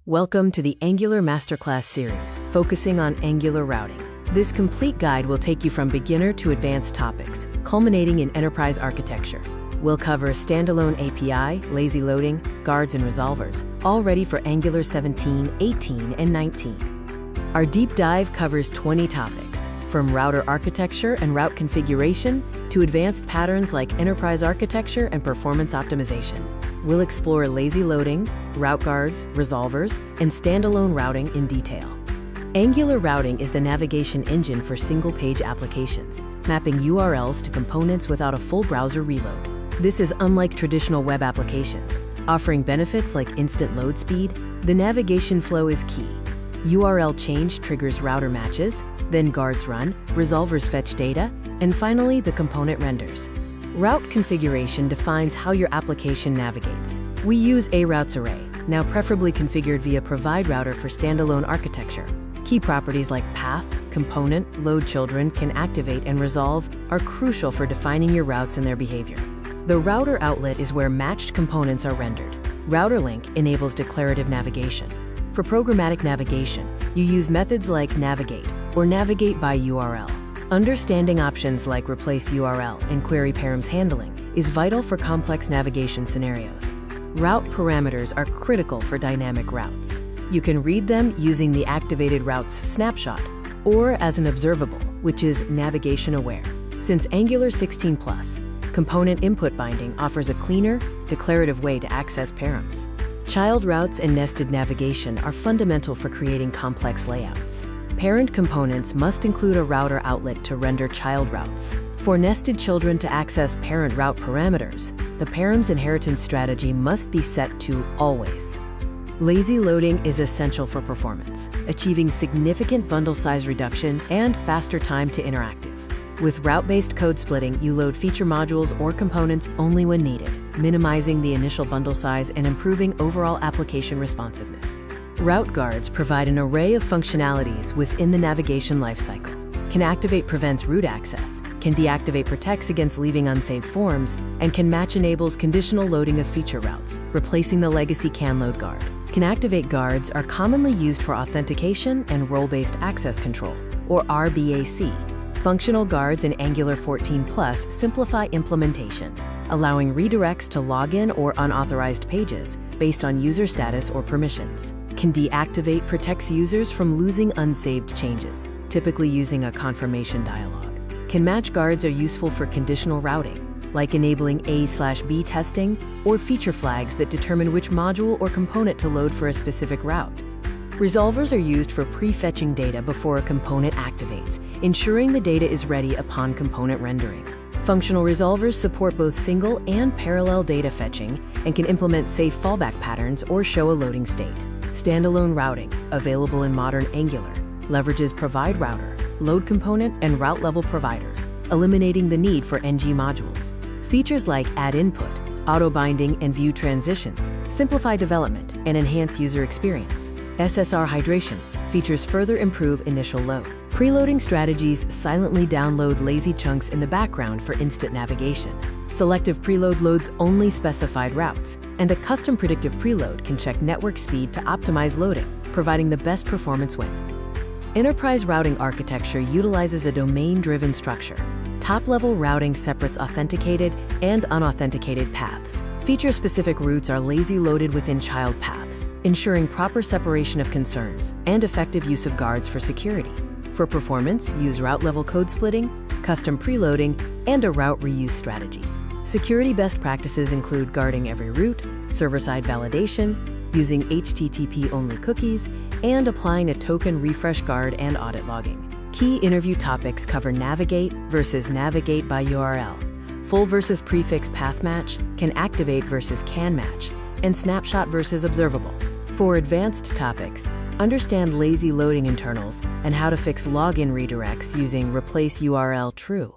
Welcome to the Angular Masterclass series, focusing on Angular routing. This complete guide will take you from beginner to advanced topics, culminating in enterprise architecture. We'll cover standalone API, lazy loading, guards, and resolvers, all ready for Angular 17, 18, and 19. Our deep dive covers 20 topics, from router architecture and route configuration to advanced patterns like enterprise architecture and performance optimization. We'll explore lazy loading, route guards, resolvers, and standalone routing in detail. Angular routing is the navigation engine for single-page applications, mapping URLs to components without a full browser reload. This is unlike traditional web applications, offering benefits like instant load speed. The navigation flow is key. URL change triggers router matches, then guards run, resolvers fetch data, and finally the component renders. Route configuration defines how your application navigates. We use a routes array, now preferably configured via provide router for standalone architecture. Key properties like path, component, load children, CanActivate, and resolve are crucial for defining your routes and their behavior. The router outlet is where matched components are rendered. RouterLink enables declarative navigation. For programmatic navigation, you use methods like navigate or navigate by URL. Understanding options like replace URL and query params handling is vital for complex navigation scenarios. Route parameters are critical for dynamic routes. You can read them using the activated routes snapshot or as an observable, which is navigation aware. Since Angular 16+, component input binding offers a cleaner, declarative way to access params. Child routes and nested navigation are fundamental for creating complex layouts. Parent components must include a router outlet to render child routes. For nested children to access parent route parameters, the params inheritance strategy must be set to always. Lazy loading is essential for performance, achieving significant bundle size reduction and faster time to interactive. With route-based code splitting, you load feature modules or components only when needed, minimizing the initial bundle size and improving overall application responsiveness. Route guards provide an array of functionalities within the navigation lifecycle. CanActivate prevents root access, CanDeactivate protects against leaving unsaved forms, and CanMatch enables conditional loading of feature routes, replacing the legacy CanLoad guard. CanActivate guards are commonly used for authentication and role-based access control, or RBAC. Functional guards in Angular 14+ simplify implementation, allowing redirects to login or unauthorized pages based on user status or permissions. CanDeactivate protects users from losing unsaved changes, typically using a confirmation dialog. CanMatch guards are useful for conditional routing, like enabling A/B testing or feature flags that determine which module or component to load for a specific route. Resolvers are used for pre-fetching data before a component activates, ensuring the data is ready upon component rendering. Functional resolvers support both single and parallel data fetching and can implement safe fallback patterns or show a loading state. Standalone routing, available in modern Angular, leverages provide router, load component, and route level providers, eliminating the need for NG modules. Features like add input, auto binding, and view transitions simplify development and enhance user experience. SSR hydration features further improve initial load. Preloading strategies silently download lazy chunks in the background for instant navigation. Selective preload loads only specified routes, and a custom predictive preload can check network speed to optimize loading, providing the best performance win. Enterprise routing architecture utilizes a domain-driven structure. Top-level routing separates authenticated and unauthenticated paths. Feature-specific routes are lazy loaded within child paths, ensuring proper separation of concerns and effective use of guards for security. For performance, use route-level code splitting, custom preloading, and a route reuse strategy. Security best practices include guarding every route, server-side validation, using HTTP-only cookies, and applying a token refresh guard and audit logging. Key interview topics cover navigate versus navigate by URL, full versus prefix path match, CanActivate versus CanMatch, and snapshot versus observable. For advanced topics, understand lazy loading internals and how to fix login redirects using replace URL true.